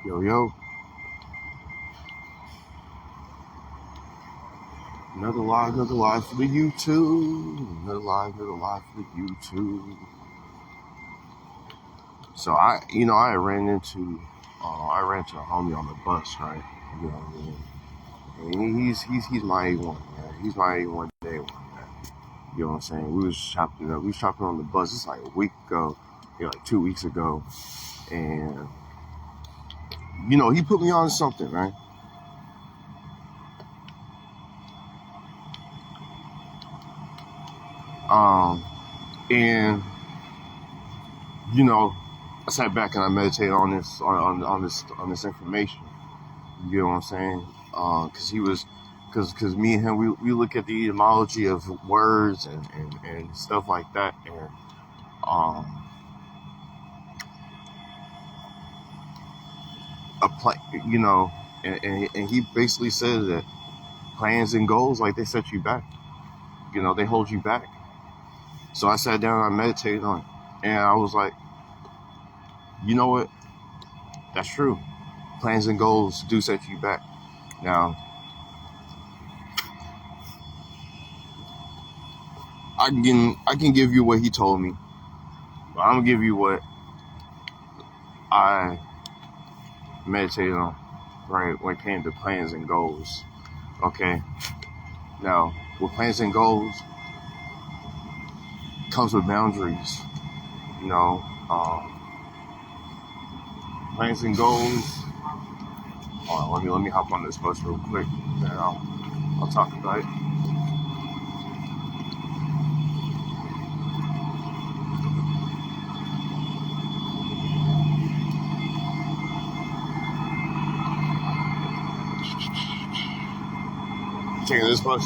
Yo, yo, another live for the YouTube. Another live for the YouTube. So I ran into a homie on the bus, right? You know what I mean? And he's my A1, man. He's my A1 day one, man. You know what I'm saying? We was chopping up. We was chopping on the bus. It's like a week ago, like 2 weeks ago, and he put me on something, right? And I sat back and I meditated on this information. You know what I'm saying? Because me and him, we look at the etymology of words and stuff like that, and apply, and he basically said that plans and goals, like, they set you back. They hold you back. So I sat down and I meditated on it, and I was like, you know what? That's true. Plans and goals do set you back. Now, I can give you what he told me, but I'm gonna give you what I meditated on, right, when it came to plans and goals. Okay. Now, with plans and goals comes with boundaries. Plans and goals. Hold on, let me hop on this bus real quick, and I'll talk about it. You taking this bus?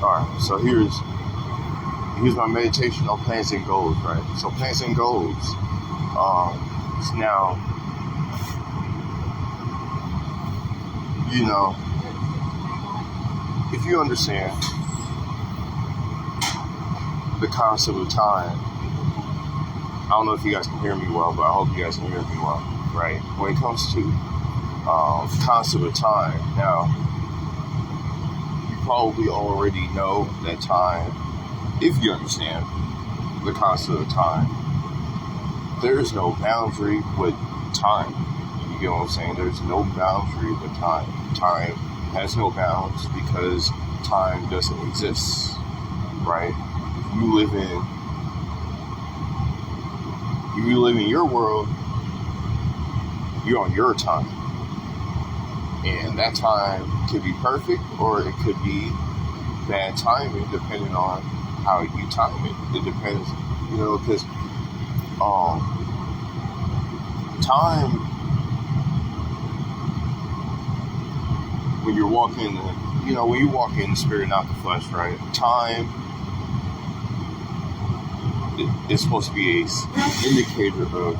Alright, so here's my meditation on plans and goals, right? So plans and goals. Now, if you understand the concept of time, I don't know if you guys can hear me well, but I hope you guys can hear me well, right? When it comes to the concept of time, now, you probably already know that time, if you understand the concept of time, there is no boundary with time. You get what I'm saying? There's no boundary with time. Time has no bounds because time doesn't exist, right? If you live in your world, you're on your time. And that time could be perfect or it could be bad timing depending on how you time it. It depends, because time, when you're walking, when you walk in the spirit, not the flesh, right? Time is supposed to be an indicator of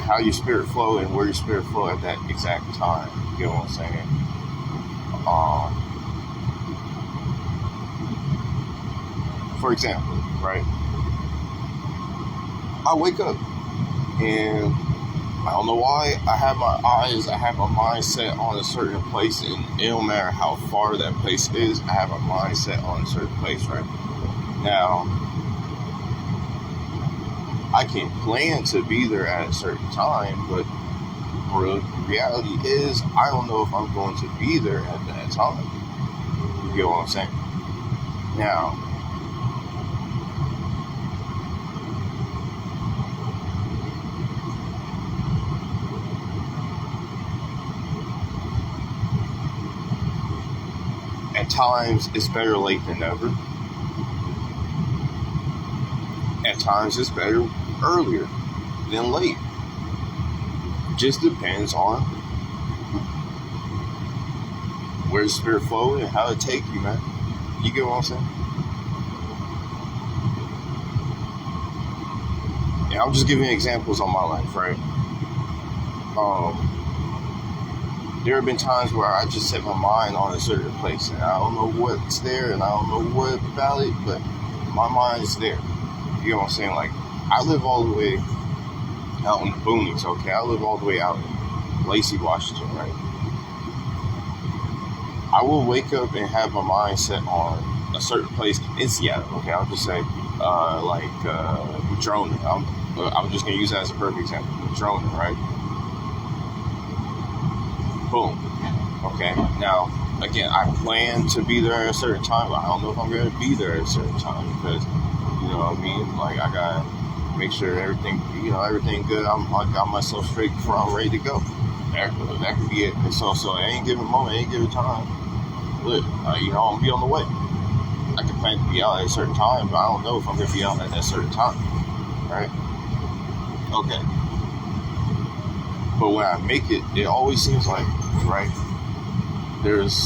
how your spirit flow and where your spirit flow at that exact time. You know what I'm saying? For example, right? I wake up and I don't know why I have my mind set on a certain place, and it don't matter how far that place is, I have a mind set on a certain place, right? Now, I can plan to be there at a certain time, but the reality is I don't know if I'm going to be there at that time. You get what I'm saying? Now, at times, it's better late than never. At times it's better earlier than late. Just depends on where the spirit flows and how it take you, man. You get what I'm saying? And I'm just giving examples on my life, right? There have been times where I just set my mind on a certain place, and I don't know what's there, and I don't know what about it, but my mind is there. You know what I'm saying? Like, I live all the way out in the boonies, okay? I live all the way out in Lacey, Washington, right? I will wake up and have my mind set on a certain place in Seattle, okay? I'll just say, droning. I'm just going to use that as a perfect example. Droning, right? Boom. Okay. Now, again, I plan to be there at a certain time, but I don't know if I'm going to be there at a certain time because, you know what I mean? Like, I got to make sure everything good. I got myself straight before I'm ready to go. That could be it. And so at any given moment, any given time, look, I'm going to be on the way. I can plan to be out at a certain time, but I don't know if I'm going to be out at that certain time. Right? Okay. But when I make it, it always seems like, right, there's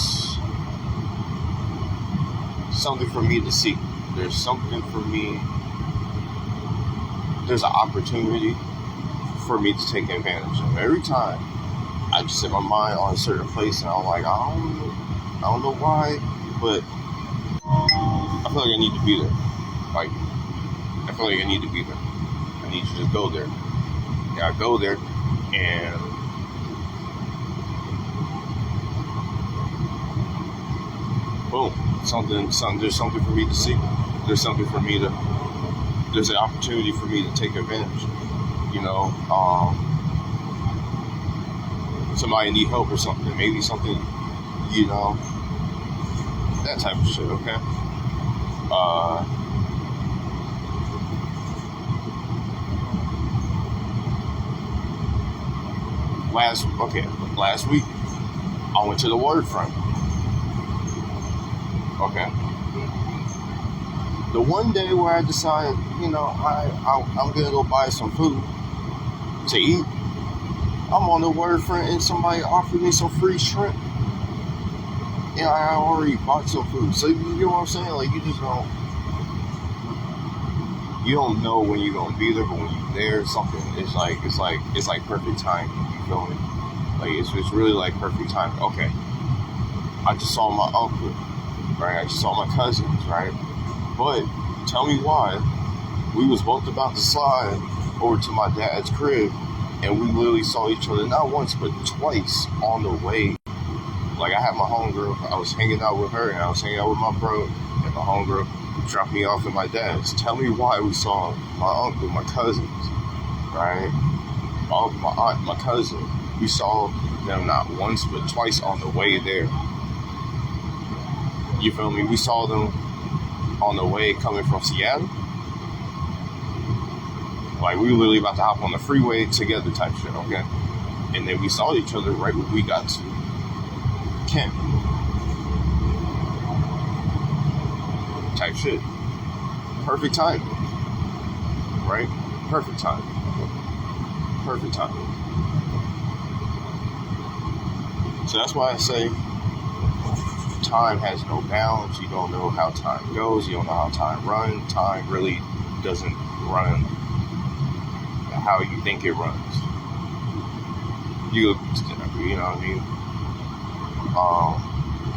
something for me to see. There's something for me, there's an opportunity for me to take advantage of. Every time I just set my mind on a certain place and I'm like, I don't know why, but I feel like I need to be there. Like, I feel like I need to be there. I need to just go there. Yeah, I go there. And boom, there's something for me to see. There's an opportunity for me to take advantage. Somebody need help or something, maybe something, that type of shit, okay? Last week, I went to the waterfront. Okay. The one day where I decided, I'm gonna go buy some food to eat. I'm on the waterfront and somebody offered me some free shrimp. And I already bought some food. So you know what I'm saying? Like, you just don't. You don't know when you're gonna be there, but when you're there, something it's like perfect timing. You feel me? Like it's really like perfect timing. Okay, I just saw my uncle, right? I just saw my cousins, right? But tell me why we was both about to slide over to my dad's crib, and we literally saw each other not once but twice on the way. Like, I had my homegirl, I was hanging out with her, and I was hanging out with my bro, and my homegirl dropped me off at my dad's. Tell me why we saw my uncle, my cousins, right? My uncle, my aunt, my cousin. We saw them not once but twice on the way there. You feel me? We saw them on the way coming from Seattle. Like, we were literally about to hop on the freeway together type shit, okay? And then we saw each other right when we got to camp. Type shit. Perfect time. Right? Perfect time. Perfect time. So that's why I say time has no bounds. You don't know how time goes. You don't know how time runs. Time really doesn't run how you think it runs. You know what I mean?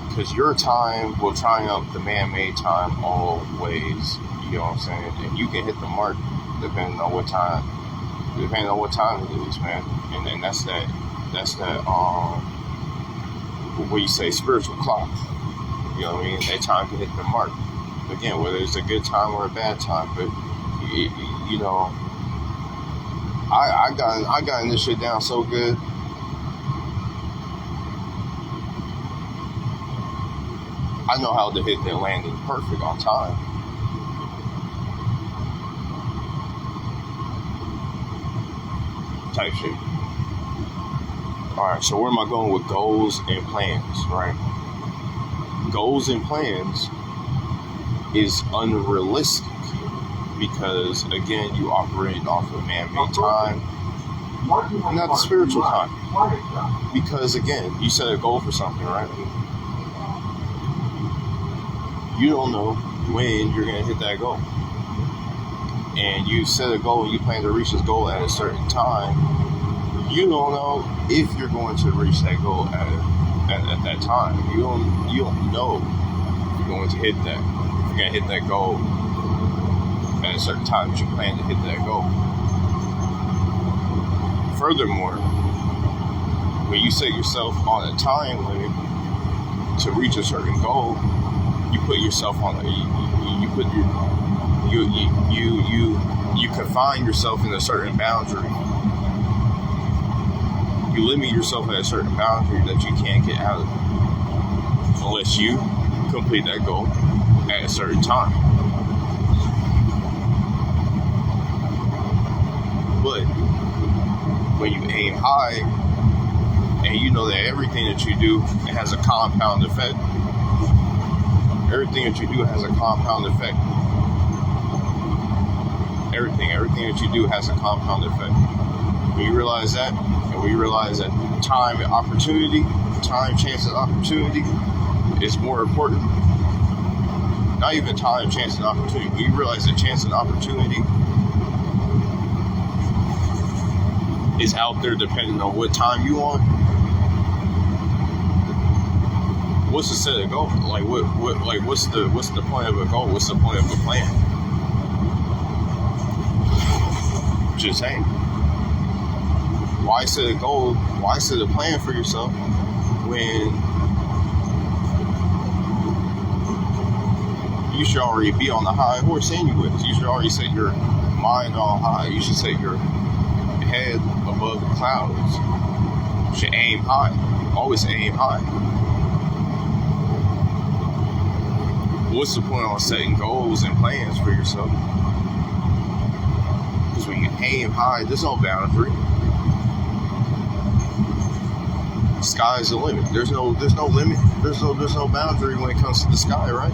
Because your time will triumph the man-made time always. You know what I'm saying? And you can hit the mark depending on what time it is, man. And then that's that what you say, spiritual clock. You know what I mean? That time can hit the mark. Again, whether it's a good time or a bad time, but I got this shit down so good. I know how to hit that landing perfect on time. Type shit. Alright, so where am I going with goals and plans, right? Goals and plans is unrealistic because, again, you operate off of man-made time, not the spiritual time. Because, again, you set a goal for something, right? You don't know when you're going to hit that goal. And you set a goal and you plan to reach this goal at a certain time. You don't know if you're going to reach that goal at that time. You don't know if you're going to hit that. If you're going to hit that goal at a certain time, but you plan to hit that goal. Furthermore, when you set yourself on a time limit to reach a certain goal, you put yourself on you confine yourself in a certain boundary. You limit yourself at a certain boundary that you can't get out of unless you complete that goal at a certain time. But when you aim high and you know that everything that you do, it has a compound effect. Everything that you do has a compound effect. Everything that you do has a compound effect. When you realize that, and when you realize that time and opportunity, time, chance, and opportunity is more important. Not even time, chance, and opportunity. When you realize that chance and opportunity is out there depending on what time you on. What's the set of goal? Like what's the point of a goal? What's the point of a plan? Just saying. Why set a goal? Why set a plan for yourself when you should already be on the high horse anyways? You should already set your mind on high. You should set your head above the clouds. You should aim high. Always aim high. What's the point on setting goals and plans for yourself? Because when you aim high, there's no boundary. The sky's the limit. There's no limit. There's no boundary when it comes to the sky, right?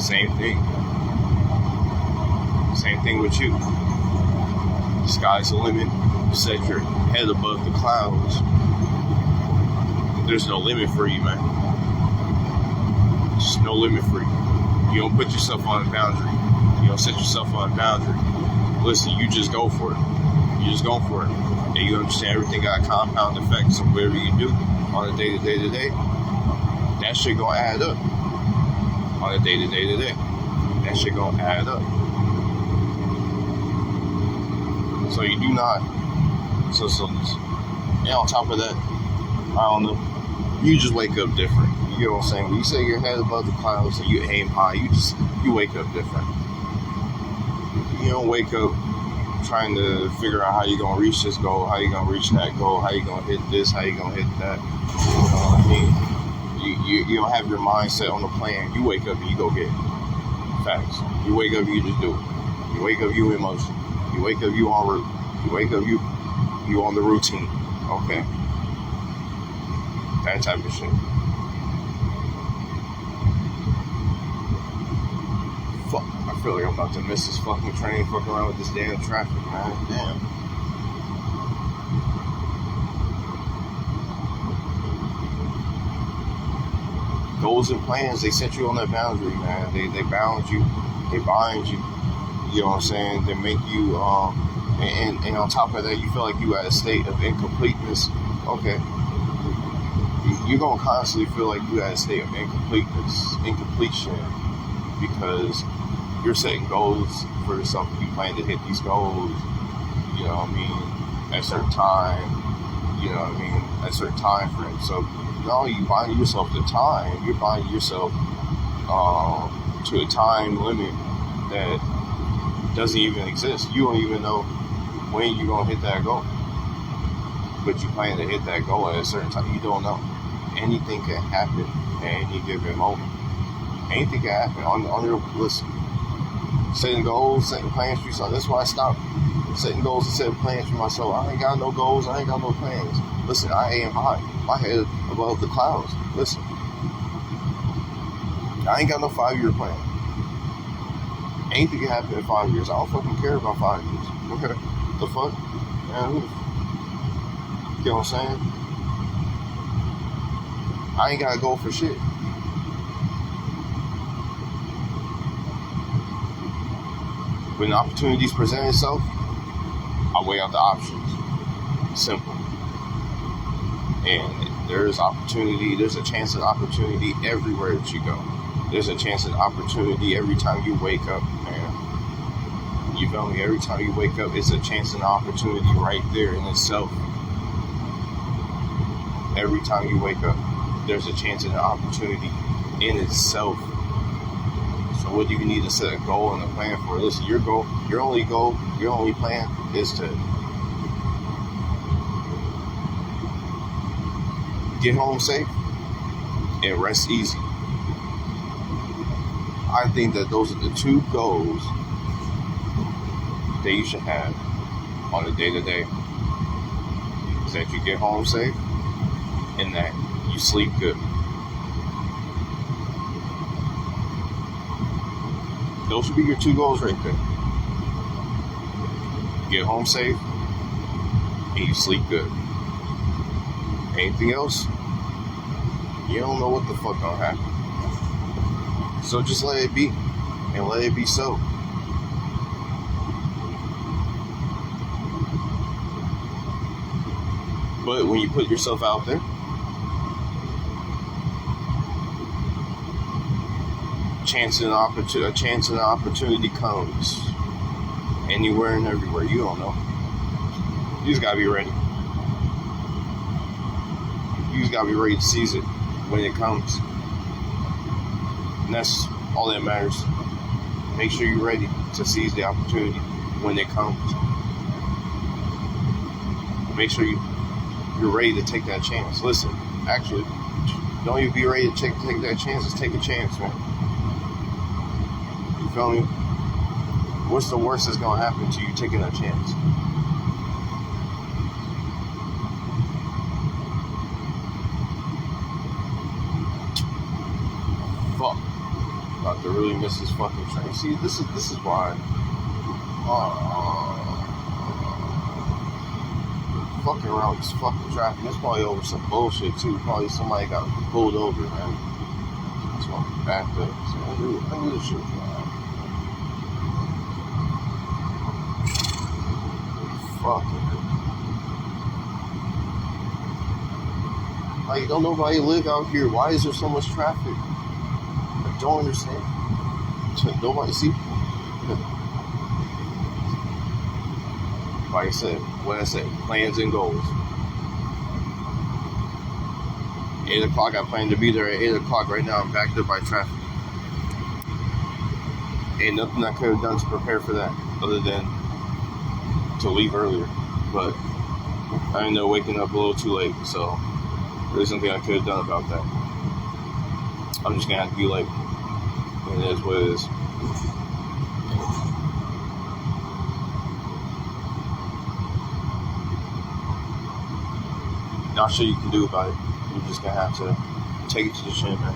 Same thing. Same thing with you. The sky's the limit. You set your head above the clouds. There's no limit for you, man. There's no limit for you. You don't put yourself on a boundary. You don't set yourself on a boundary. Listen, you just go for it. You just go for it. And you understand everything got compound effects, and whatever you do on a day-to-day, that shit gonna add up. On a day-to-day, that shit gonna add up. So you do not. So and on top of that, I don't know. You just wake up different. You know what I'm saying? When you say your head above the clouds and you aim high, you wake up different. You don't wake up trying to figure out how you're going to reach this goal, how you're going to reach that goal, how you're going to hit this, how you're going to hit that. You know what I mean? You don't have your mindset on the plan. You wake up and you go get it. Facts. You wake up and you just do it. You wake up, you in motion. You wake up, you en route. You wake up, you on the routine. Okay. That type of shit. Fuck. I feel like I'm about to miss this fucking train, fucking around with this damn traffic, man. Damn. Goals and plans, they set you on that boundary, man. They bound you. They bind you. You know what I'm saying? They make you, and on top of that, you feel like you at a state of incompleteness. Okay. You're going to constantly feel like you at a state of incompletion, because you're setting goals for yourself. You plan to hit these goals, you know what I mean, at a certain time, you know what I mean, at a certain time frame. So not only you binding yourself to time, you're binding yourself to a time limit that doesn't even exist. You don't even know when you're going to hit that goal. But you plan to hit that goal at a certain time. You don't know. Anything can happen at any given moment. Anything can happen on your listen. Setting goals, setting plans for yourself. That's why I stopped setting goals and setting plans for myself. I ain't got no goals. I ain't got no plans. Listen, I aim high. My head above the clouds. Listen. I ain't got no 5-year plan. Anything can happen in 5 years. I don't fucking care about 5 years. Okay. The fuck? Man, you know what I'm saying? I ain't gotta go for shit. When opportunities present itself, I weigh out the options. Simple. And there's opportunity, there's a chance at opportunity everywhere that you go. There's a chance at opportunity every time you wake up, man. You feel me? Every time you wake up, it's a chance and opportunity right there in itself. Every time you wake up, there's a chance and an opportunity in itself. So what do you need to set a goal and a plan for? Listen, your only plan is to get home safe and rest easy. I think that those are the two goals that you should have on a day-to-day. Is that you get home safe and that you sleep good. Those should be your two goals right there. Get home safe and you sleep good. Anything else, you don't know what the fuck gonna happen. So just let it be and let it be so. But when you put yourself out there, a chance and an opportunity comes anywhere and everywhere. You don't know. You just gotta be ready. You just gotta be ready to seize it when it comes. And that's all that matters. Make sure you're ready to seize the opportunity when it comes. Make sure you're ready to take that chance. Listen, actually, don't even be ready to take that chance. Just take a chance, man. You feel me? What's the worst that's gonna happen to you taking a chance? Fuck. About to really miss this fucking train. See, this is why. Fucking around this fucking traffic. It's probably over some bullshit too. Probably somebody got pulled over, man. That's why I'm backed up. So I knew this shit was gonna happen. Fucking. Like, don't nobody live out here. Why is there so much traffic? I don't understand. Nobody see. Like I said, what I said, plans and goals. 8 o'clock, I plan to be there at 8 o'clock. Right now, I'm backed up by traffic. Ain't nothing I could have done to prepare for that other than to leave earlier. But I ended up waking up a little too late, so there's something I could have done about that. I'm just going to have to be late. And it is what it is. Not sure you can do about it. You're just gonna have to take it to the chin, man.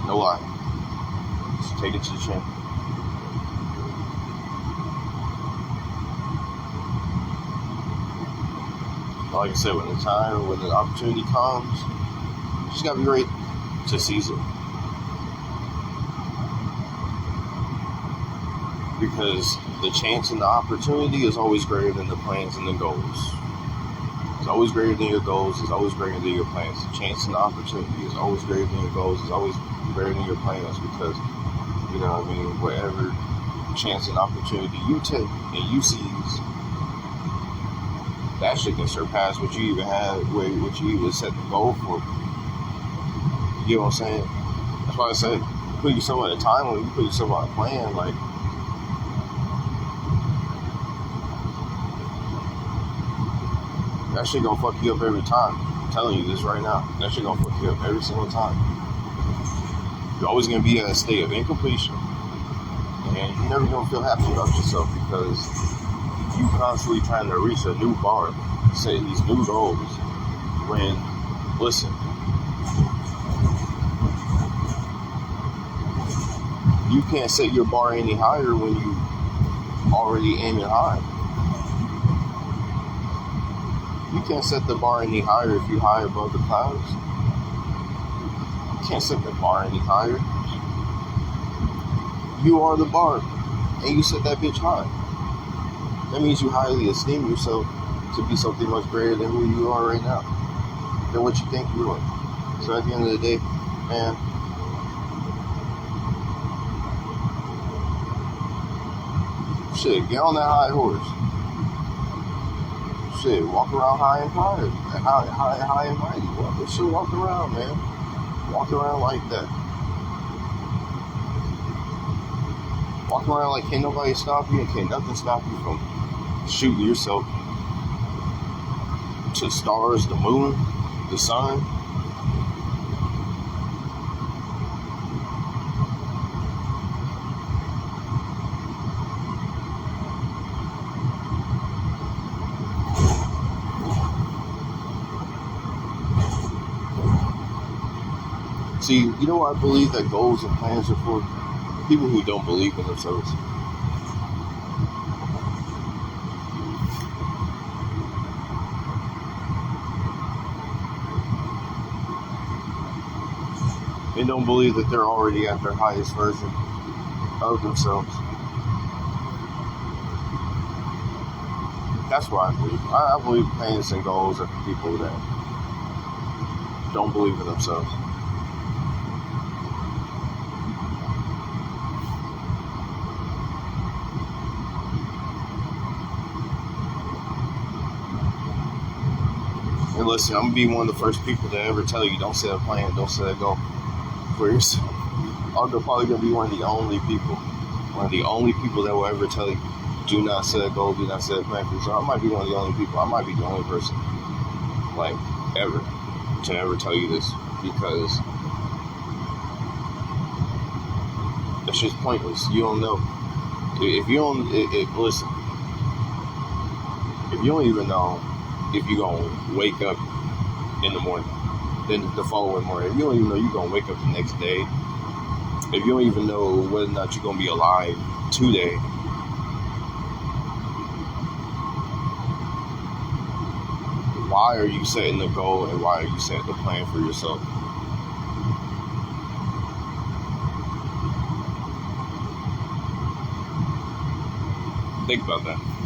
No lie. Just take it to the chin. Like I said, when the opportunity comes, you just gotta be ready to seize it. Because the chance and the opportunity is always greater than the plans and the goals. It's always greater than your goals. It's always greater than your plans. The chance and the opportunity is always greater than your goals. It's always greater than your plans because, you know what I mean, whatever chance and opportunity you take and you seize, that shit can surpass what you even had, what you even set the goal for. You know what I'm saying? That's why I said, put yourself on a time limit, you put yourself on a plan, like, that shit gonna fuck you up every time. I'm telling you this right now. That shit gonna fuck you up every single time. You're always gonna be in a state of incompletion. And you're never gonna feel happy about yourself because you constantly trying to reach a new bar, set these new goals. When, listen, You can't set your bar any higher when you already aiming high. You can't set the bar any higher if you high above the clouds. You can't set the bar any higher. You are the bar, and you set that bitch high. That means you highly esteem yourself to be something much greater than who you are right now, than what you think you are. So at the end of the day, man, shit, get on that high horse. Shit, walk around high and mighty. High and mighty. Walk around, man. Walk around like that. Walk around like can't nobody stop you and can't nothing stop you from shooting yourself to the stars, the moon, the sun. See, you know what I believe that goals and plans are for? People who don't believe in themselves. They don't believe that they're already at their highest version of themselves. That's what I believe. I believe plans and goals are for people that don't believe in themselves. And listen, I'm going to be one of the first people to ever tell you, don't set a plan, don't set a goal for yourself. I'm probably going to be one of the only people that will ever tell you, do not set a goal, do not set a plan for yourself. I might be one of the only people, I might be the only person, like, ever, to ever tell you this, because that's just pointless. You don't know. If you don't, listen, if you don't even know if you're going to wake up in the morning, then the following morning, if you don't even know you're going to wake up the next day, if you don't even know whether or not you're going to be alive today, why are you setting the goal and why are you setting the plan for yourself? Think about that.